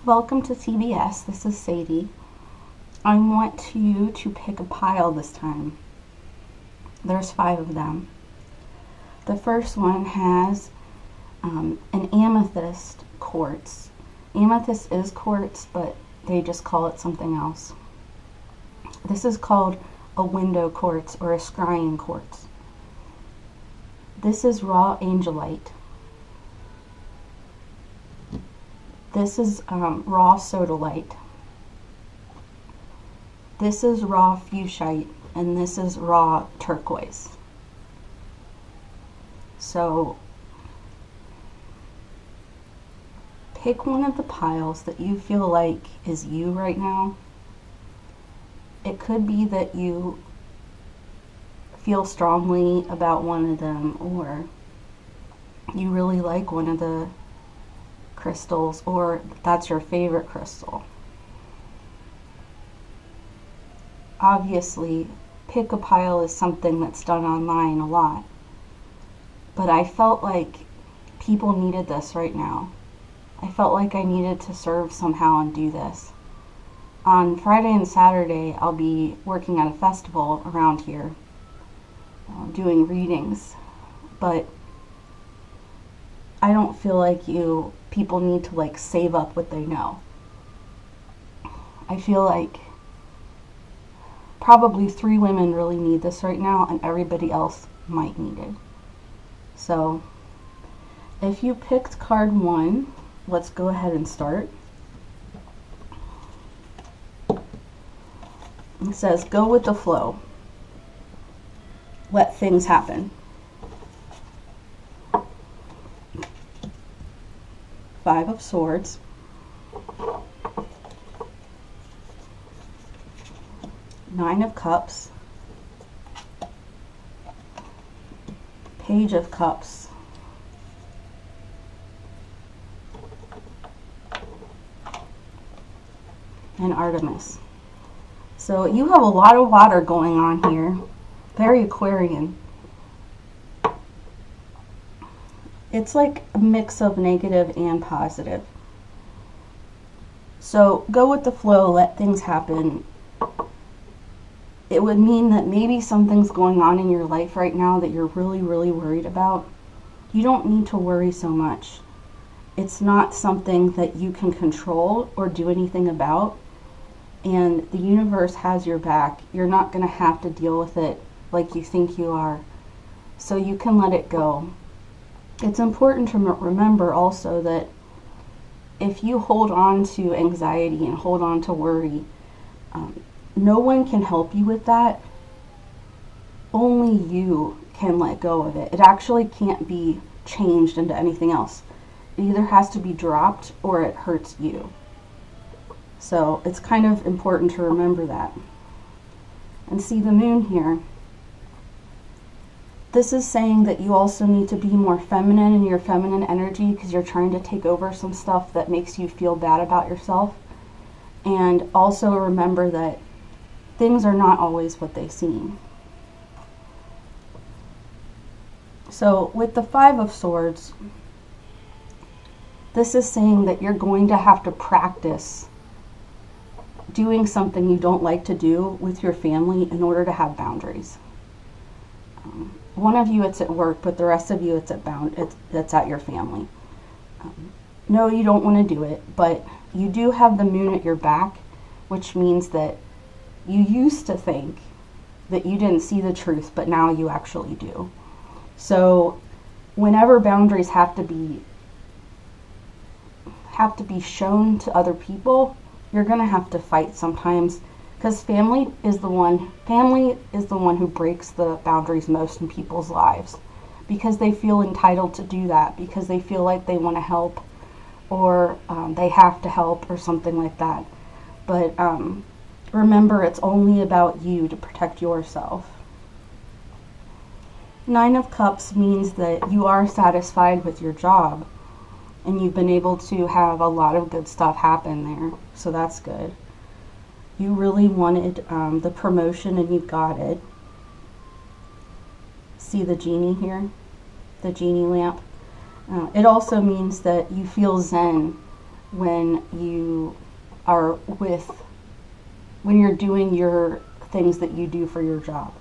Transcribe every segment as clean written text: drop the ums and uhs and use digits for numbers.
Welcome to TBS. This is Sadie. I want you to pick a pile this time. There's 5 of them. The first one has an amethyst quartz. Amethyst is quartz, but they just call it something else. This is called a window quartz or a scrying quartz. This is raw angelite. This is raw sodalite. This is raw fuchsite, and this is raw turquoise. So pick one of the piles that you feel like is you right now. It could be that you feel strongly about one of them, or you really like one of the crystals, or that's your favorite crystal. Obviously, pick a pile is something that's done online a lot, but I felt like people needed this right now. I felt like I needed to serve somehow and do this. On Friday and Saturday, I'll be working at a festival around here, doing readings, but I don't feel like people need to save up what they know. I feel like probably 3 women really need this right now, and everybody else might need it. So if you picked card 1, let's go ahead and start. It says, go with the flow. Let things happen. 5 of Swords. Nine of Cups. Page of Cups. And Artemis. So you have a lot of water going on here. Very Aquarian. It's like a mix of negative and positive. So go with the flow, let things happen. It would mean that maybe something's going on in your life right now that you're really, really worried about. You don't need to worry so much. It's not something that you can control or do anything about. And the universe has your back. You're not going to have to deal with it like you think you are. So you can let it go. It's important to remember also that if you hold on to anxiety and hold on to worry, no one can help you with that. Only you can let go of it. It actually can't be changed into anything else. It either has to be dropped or it hurts you. So it's kind of important to remember that. And see the moon here. This is saying that you also need to be more feminine in your feminine energy because you're trying to take over some stuff that makes you feel bad about yourself. And also remember that things are not always what they seem. So with the 5 of Swords, this is saying that you're going to have to practice doing something you don't like to do with your family in order to have boundaries. One of you it's at work, but the rest of you it's at your family. No, you don't want to do it, but you do have the moon at your back, which means that you used to think that you didn't see the truth, but now you actually do. So whenever boundaries have to be shown to other people, you're going to have to fight sometimes, because family is the one who breaks the boundaries most in people's lives, because they feel entitled to do that, because they feel like they want to help, or they have to help, or something like that. But remember, it's only about you to protect yourself. 9 of Cups means that you are satisfied with your job, and you've been able to have a lot of good stuff happen there, so that's good. You really wanted the promotion, and you got it. See the genie here? The genie lamp? It also means that you feel zen when you are with, when you're doing your things that you do for your job.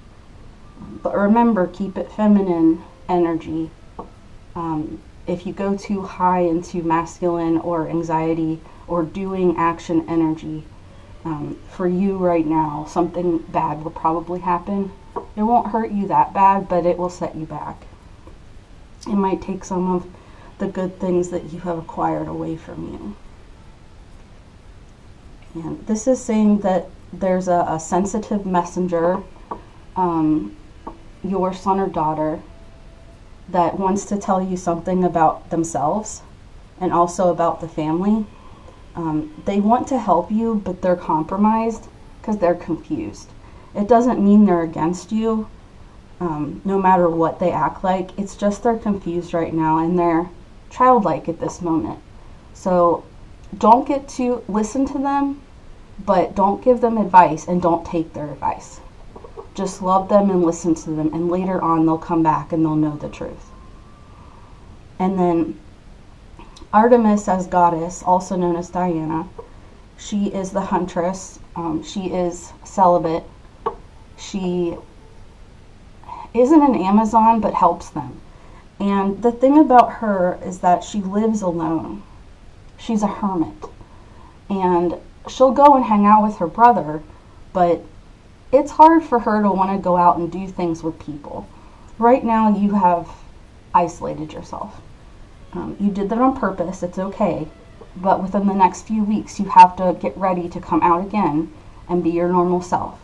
But remember, keep it feminine energy. If you go too high into masculine or anxiety or doing action energy, for you right now, something bad will probably happen. It won't hurt you that bad, but it will set you back. It might take some of the good things that you have acquired away from you. And this is saying that there's a sensitive messenger, your son or daughter, that wants to tell you something about themselves and also about the family. They want to help you, but they're compromised because they're confused. It doesn't mean they're against you, no matter what they act like. It's just they're confused right now and they're childlike at this moment. So don't get to listen to them, but don't give them advice and don't take their advice. Just love them and listen to them, and later on they'll come back and they'll know the truth. And then Artemis as goddess, also known as Diana, she is the huntress. She is celibate. She isn't an Amazon, but helps them. And the thing about her is that she lives alone. She's a hermit. And she'll go and hang out with her brother, but it's hard for her to want to go out and do things with people. Right now you have isolated yourself. You did that on purpose, it's okay, but within the next few weeks you have to get ready to come out again and be your normal self.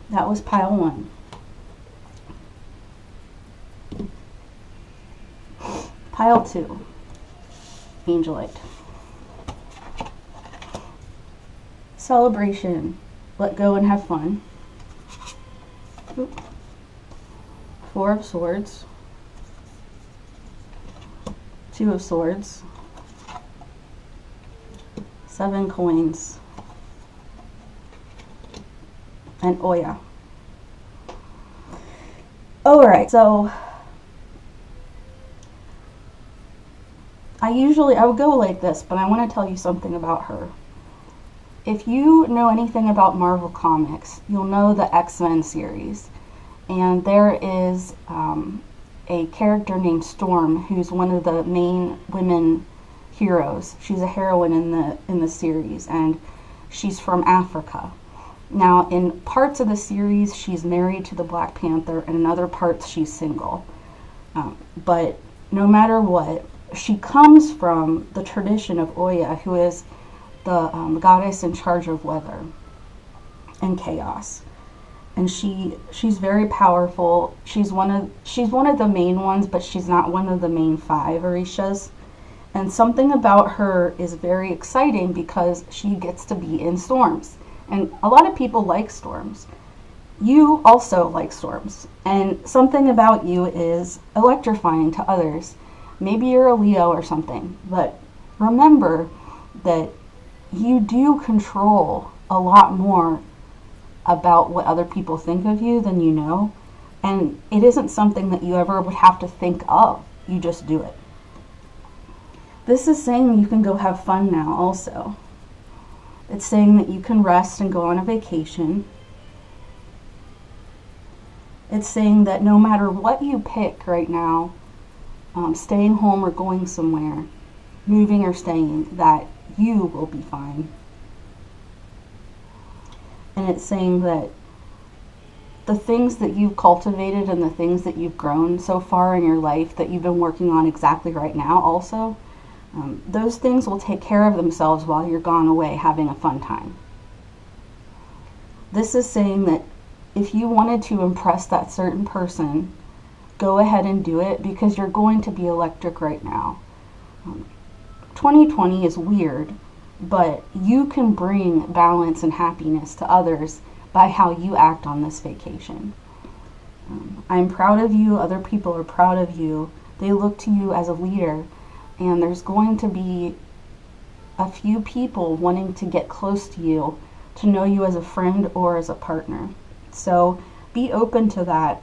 That was pile 1. Pile 2, Angelite. Celebration, let go and have fun. 4 of Swords, 2 of Swords, 7 coins, and Oya. Alright, so I would go like this, but I want to tell you something about her. If you know anything about Marvel Comics, you'll know the X-Men series. And there is a character named Storm, who's one of the main women heroes. She's a heroine in the series, and she's from Africa. Now, in parts of the series, she's married to the Black Panther, and in other parts, she's single. But no matter what, she comes from the tradition of Oya, who is the goddess in charge of weather and chaos. And she's very powerful. She's one of the main ones, but she's not one of the main 5 Orishas. And something about her is very exciting because she gets to be in storms. And a lot of people like storms. You also like storms. And something about you is electrifying to others. Maybe you're a Leo or something, but remember that you do control a lot more about what other people think of you than you know, and it isn't something that you ever would have to think of. You just do it. This is saying you can go have fun now also. It's saying that you can rest and go on a vacation. It's saying that no matter what you pick right now, staying home or going somewhere, moving or staying, that you will be fine. And it's saying that the things that you've cultivated and the things that you've grown so far in your life that you've been working on exactly right now also, those things will take care of themselves while you're gone away having a fun time. This is saying that if you wanted to impress that certain person, go ahead and do it, because you're going to be electric right now. 2020 is weird, but you can bring balance and happiness to others by how you act on this vacation. I'm proud of you. Other people are proud of you. They look to you as a leader, and there's going to be a few people wanting to get close to you, to know you as a friend or as a partner. So be open to that.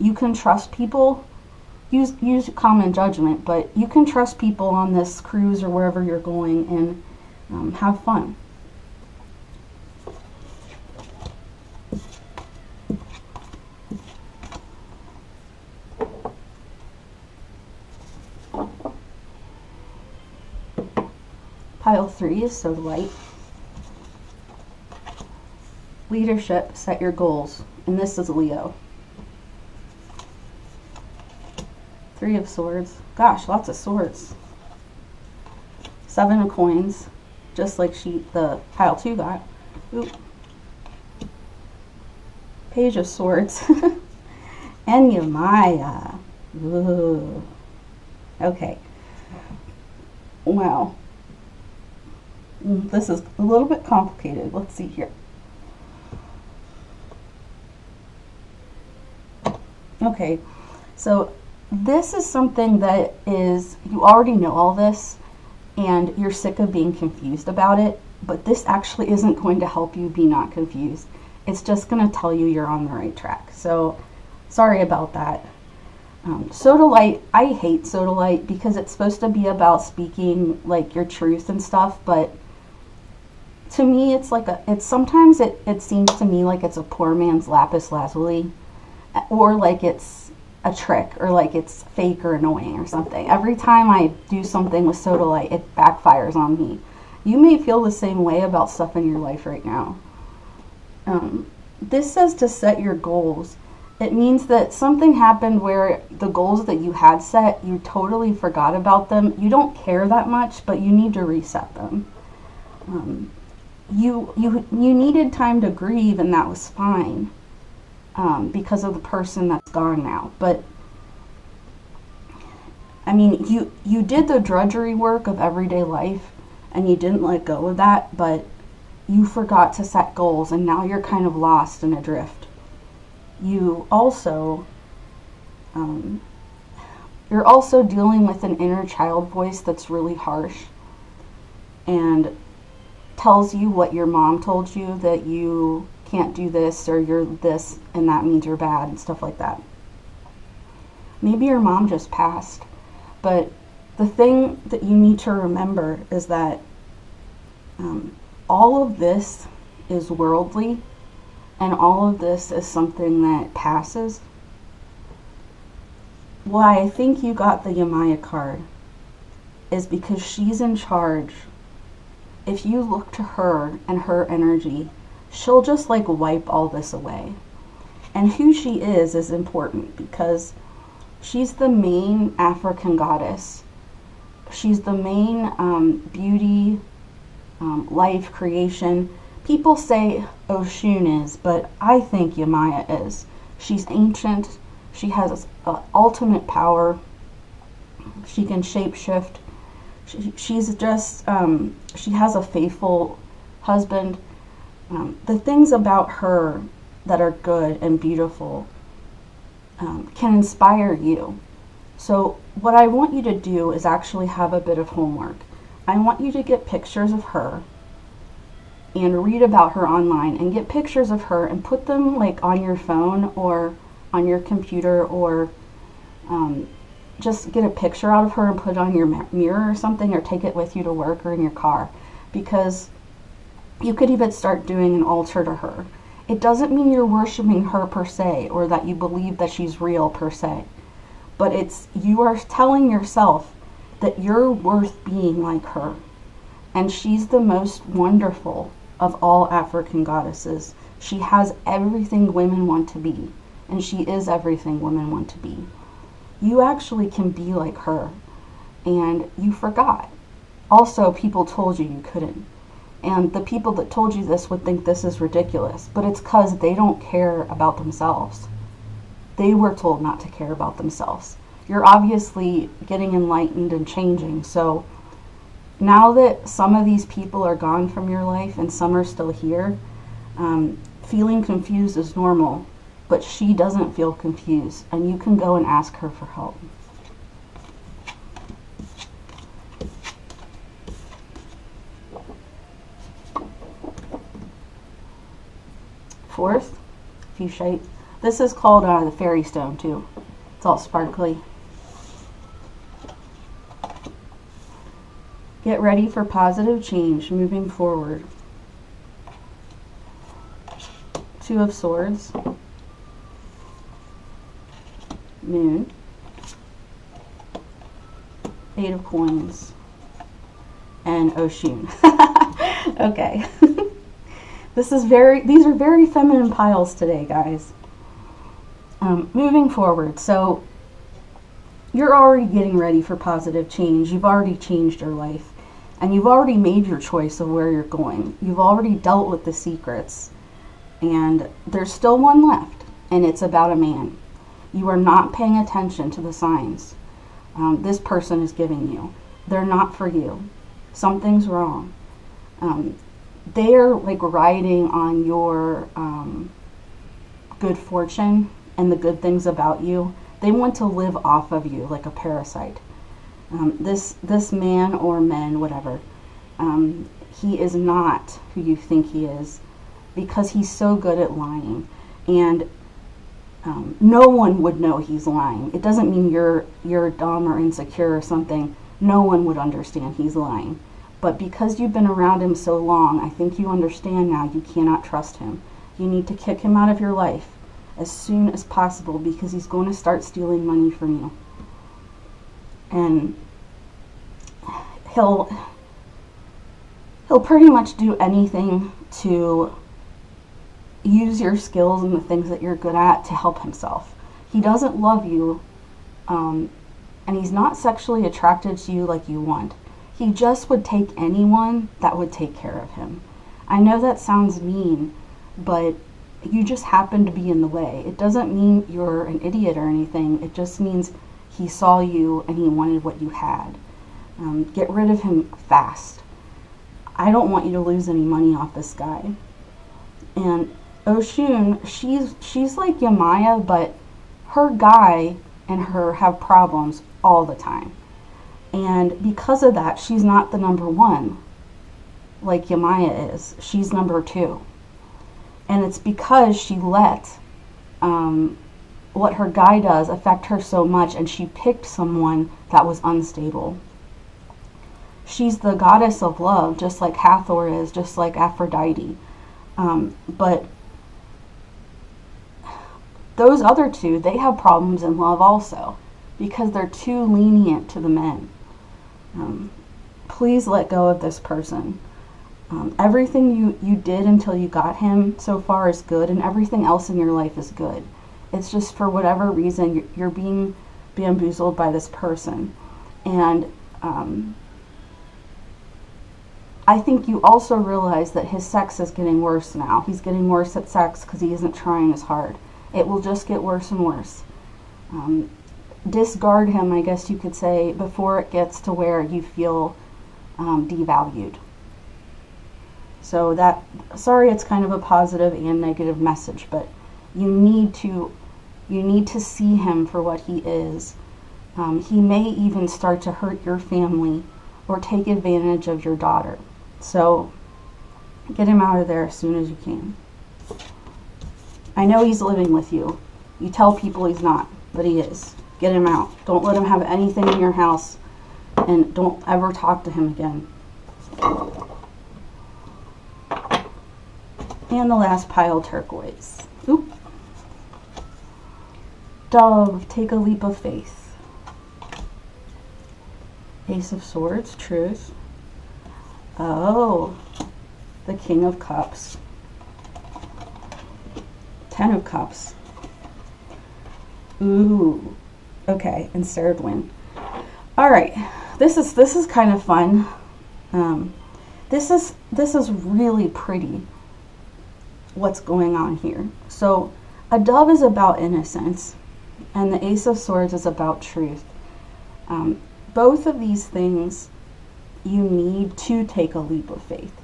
You can trust people, use common judgment, but you can trust people on this cruise or wherever you're going, and have fun. Pile 3 is sodalite. Leadership, set your goals. And this is Leo. 3 of swords. Gosh, lots of swords. 7 of coins, just like the pile 2 got. Oop. Page of swords. And Yamaya. Ooh. Okay. Wow. This is a little bit complicated. Let's see here. Okay, so this is something that is, you already know all this and you're sick of being confused about it, but this actually isn't going to help you be not confused. It's just going to tell you you're on the right track. So sorry about that. Sodalite, I hate sodalite because it's supposed to be about speaking like your truth and stuff, but to me it's like sometimes it seems to me like it's a poor man's lapis lazuli, or like it's a trick, or like it's fake or annoying or something. Every time I do something with sodalite, it backfires on me. You may feel the same way about stuff in your life right now. This says to set your goals. It means that something happened where the goals that you had set, you totally forgot about them. You don't care that much, but you need to reset them. You needed time to grieve, and that was fine, because of the person that's gone now. But I mean, you did the drudgery work of everyday life, and you didn't let go of that, but you forgot to set goals, and now you're kind of lost and adrift. You also, you're also dealing with an inner child voice that's really harsh and tells you what your mom told you, that you can't do this, or you're this and that means you're bad, and stuff like that. Maybe your mom just passed, but the thing that you need to remember is that all of this is worldly, and all of this is something that passes. Why I think you got the Yamaya card is because she's in charge. If you look to her and her energy, she'll just like wipe all this away. And who she is important, because she's the main African goddess. She's the main beauty, life, creation. People say Oshun is, but I think Yamaya is. She's ancient. She has ultimate power. She can shapeshift. She's just, she has a faithful husband. The things about her that are good and beautiful can inspire you. So what I want you to do is actually have a bit of homework. I want you to get pictures of her and read about her online, and get pictures of her and put them like on your phone or on your computer, or just get a picture out of her and put it on your mirror or something, or take it with you to work or in your car, because you could even start doing an altar to her. It doesn't mean you're worshiping her per se, or that you believe that she's real per se, but it's, you are telling yourself that you're worth being like her, and she's the most wonderful of all African goddesses. She has everything women want to be, and she is everything women want to be. You actually can be like her, and you forgot. Also, people told you you couldn't, and the people that told you this would think this is ridiculous, but it's because they don't care about themselves. They were told not to care about themselves. You're obviously getting enlightened and changing, so now that some of these people are gone from your life and some are still here, feeling confused is normal, but she doesn't feel confused, and you can go and ask her for help. Fourth, fuchsite. This is called the fairy stone too. It's all sparkly. Get ready for positive change moving forward. Two of Swords. Moon. Eight of Coins. And Oshun. Okay. These are very feminine piles today, guys. Moving forward, so you're already getting ready for positive change. You've already changed your life, and you've already made your choice of where you're going. You've already dealt with the secrets, and there's still one left, and it's about a man. You are not paying attention to the signs this person is giving you. They're not for you. Something's wrong. They're like riding on your good fortune and the good things about you. They want to live off of you like a parasite. This man or men, whatever, he is not who you think he is, because he's so good at lying. And no one would know he's lying. It doesn't mean you're dumb or insecure or something. No one would understand he's lying. But because you've been around him so long, I think you understand now you cannot trust him. You need to kick him out of your life as soon as possible, because he's going to start stealing money from you. And he'll pretty much do anything to use your skills and the things that you're good at to help himself. He doesn't love you, and he's not sexually attracted to you like you want. He just would take anyone that would take care of him. I know that sounds mean, but you just happen to be in the way. It doesn't mean you're an idiot or anything. It just means he saw you and he wanted what you had. Get rid of him fast. I don't want you to lose any money off this guy. And Oshun, she's like Yamaya, but her guy and her have problems all the time. And because of that, she's not the number one like Yamaya is. She's number two. And it's because she let what her guy does affect her so much, and she picked someone that was unstable. She's the goddess of love, just like Hathor is, just like Aphrodite. But those other two, they have problems in love also, because they're too lenient to the men. Please let go of this person. Everything you did until you got him so far is good, and everything else in your life is good. It's just for whatever reason you're being bamboozled by this person. And I think you also realize that his sex is getting worse now. He's getting worse at sex because he isn't trying as hard. It will just get worse and worse. Discard him, I guess you could say, before it gets to where you feel devalued. So sorry, it's kind of a positive and negative message, but you need to see him for what he is. He may even start to hurt your family or take advantage of your daughter. So get him out of there as soon as you can. I know he's living with you. You tell people he's not, but he is. Get him out. Don't let him have anything in your house, and don't ever talk to him again. And the last pile, Turquoise. Oop. Dove, take a leap of faith. Ace of Swords, truth. Oh, the King of Cups. 10 of Cups. Ooh. Okay, and Serdwin. All right, this is kind of fun. This is really pretty. What's going on here? So, a dove is about innocence, and the Ace of Swords is about truth. Both of these things you need to take a leap of faith.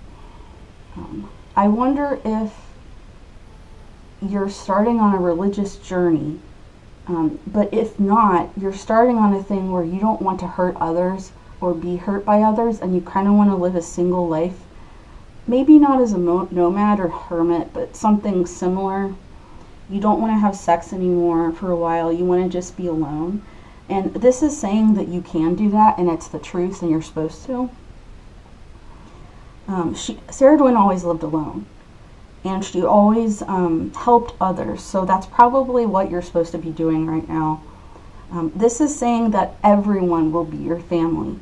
I wonder if you're starting on a religious journey, but if not, you're starting on a thing where you don't want to hurt others or be hurt by others, and you kind of want to live a single life. Maybe not as a nomad or hermit, but something similar. You don't want to have sex anymore for a while. You want to just be alone. And this is saying that you can do that, and it's the truth, and you're supposed to. Sarah Dwynn always lived alone, and she always helped others. So that's probably what you're supposed to be doing right now. This is saying that everyone will be your family,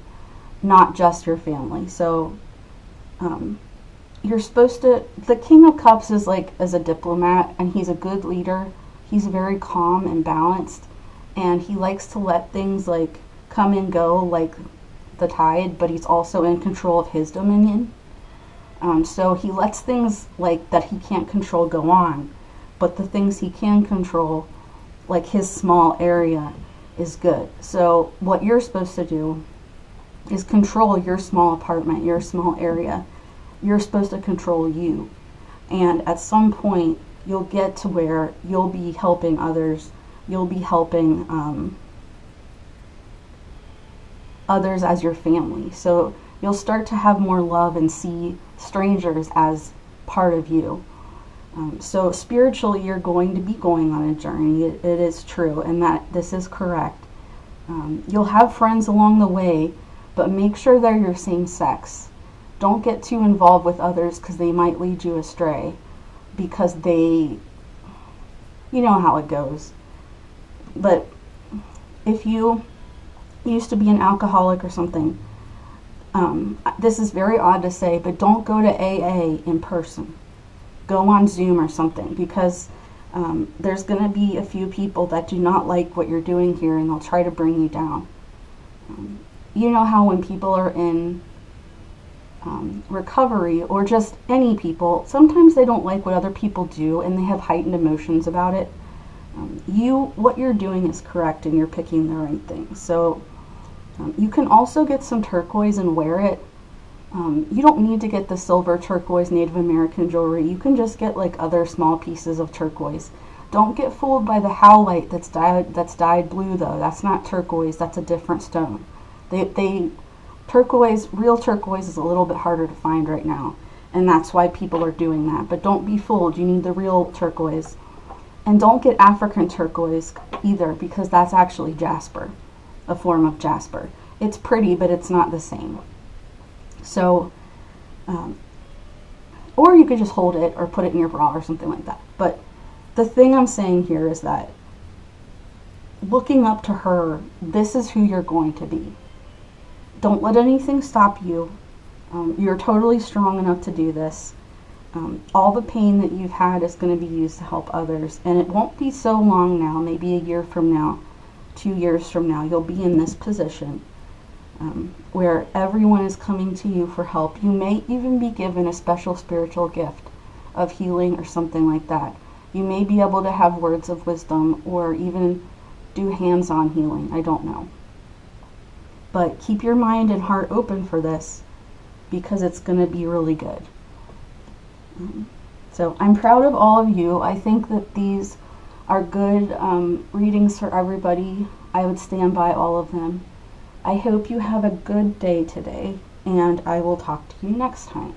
not just your family. So you're supposed to, the King of Cups is like as a diplomat, and he's a good leader. He's very calm and balanced, and he likes to let things like come and go like the tide, but he's also in control of his dominion. So he lets things like that he can't control go on, but the things he can control, like his small area, is good. So what you're supposed to do is control your small apartment, your small area. You're supposed to control you. And at some point, you'll get to where you'll be helping others. You'll be helping others as your family. So you'll start to have more love and see strangers as part of you. So spiritually, you're going to be going on a journey. It is true, and that this is correct. You'll have friends along the way, but make sure they're your same sex. Don't get too involved with others because they might lead you astray, because you know how it goes. But if you used to be an alcoholic or something, this is very odd to say, but don't go to AA in person. Go on Zoom or something, because there's going to be a few people that do not like what you're doing here, and they'll try to bring you down. You know how when people are in recovery, or just any people, sometimes they don't like what other people do, and they have heightened emotions about it. What you're doing is correct, and you're picking the right thing. So you can also get some turquoise and wear it. You don't need to get the silver turquoise Native American jewelry. You can just get like other small pieces of turquoise. Don't get fooled by the howlite that's dyed blue though. That's not turquoise. That's a different stone. Real turquoise is a little bit harder to find right now, and that's why people are doing that. But don't be fooled. You need the real turquoise. And don't get African turquoise either, because that's actually jasper, a form of jasper. It's pretty, but it's not the same. So, or you could just hold it or put it in your bra or something like that. But the thing I'm saying here is that looking up to her, this is who you're going to be. Don't let anything stop you. You're totally strong enough to do this. All the pain that you've had is going to be used to help others. And it won't be so long now, maybe a year from now, 2 years from now, you'll be in this position where everyone is coming to you for help. You may even be given a special spiritual gift of healing or something like that. You may be able to have words of wisdom or even do hands-on healing. I don't know. But keep your mind and heart open for this, because it's going to be really good. So I'm proud of all of you. I think that these are good readings for everybody. I would stand by all of them. I hope you have a good day today, and I will talk to you next time.